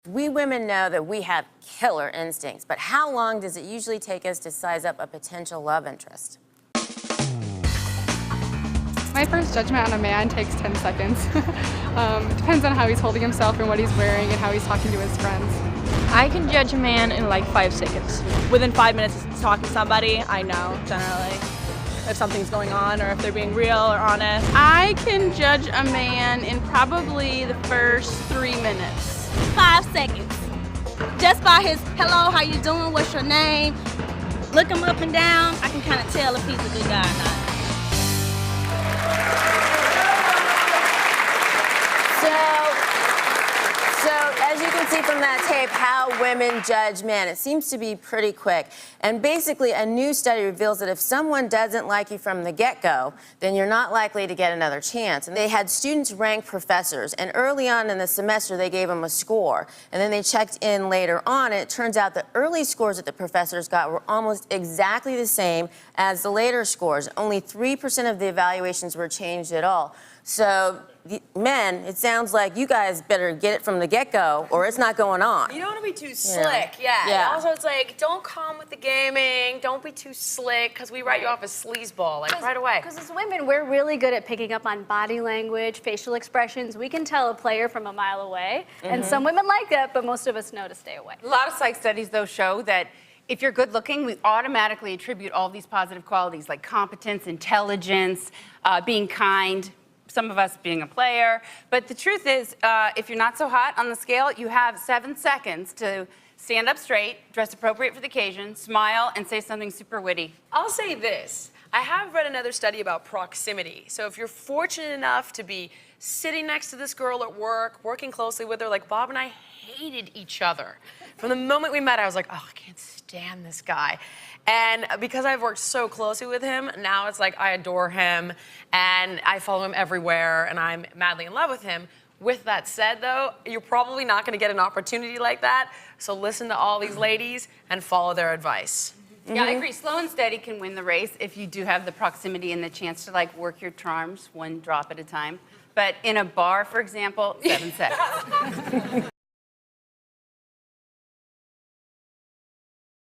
We women know that we have killer instincts, but how long does it usually take us to size up a potential love interest? My first judgment on a man takes 10 seconds. Depends on how he's holding himself and what he's wearing and how he's talking to his friends. I can judge a man in like 5 seconds. Within 5 minutes of talking to somebody, I know generally if something's going on or if they're being real or honest. I can judge a man in probably the first 3 minutes. 5 seconds. Just by his hello, how you doing, what's your name? Look him up and down, I can kind of tell if he's a good guy or not. So as you can see from that tape, how women judge men, it seems to be pretty quick. And basically, a new study reveals that if someone doesn't like you from the get-go, then you're not likely to get another chance. And they had students rank professors, and early on in the semester, they gave them a score. And then they checked in later on, and it turns out the early scores that the professors got were almost exactly the same as the later scores. Only 3% of the evaluations were changed at all. So, men, it sounds like you guys better get it from the get-go, or it's not going on. You don't want to be too slick, yeah. Also, it's like, don't come with the gaming, don't be too slick, because we write you off as sleazeball, like, right away. Because as women, we're really good at picking up on body language, facial expressions. We can tell a player from a mile away, and some women like that, but most of us know to stay away. A lot of psych studies, though, show that if you're good looking, we automatically attribute all these positive qualities like competence, intelligence, being kind, some of us being a player. But the truth is, if you're not so hot on the scale, you have 7 seconds to stand up straight, dress appropriate for the occasion, smile, and say something super witty. I'll say this. I have read another study about proximity. So if you're fortunate enough to be sitting next to this girl at work, working closely with her, like Bob and I hated each other. From the moment we met, I was like, oh, I can't stand this guy. And because I've worked so closely with him, now it's like I adore him and I follow him everywhere and I'm madly in love with him. With that said, though, you're probably not going to get an opportunity like that. So listen to all these ladies and follow their advice. Yeah, I agree. Slow and steady can win the race if you do have the proximity and the chance to like work your charms one drop at a time. But in a bar, for example, 7 seconds.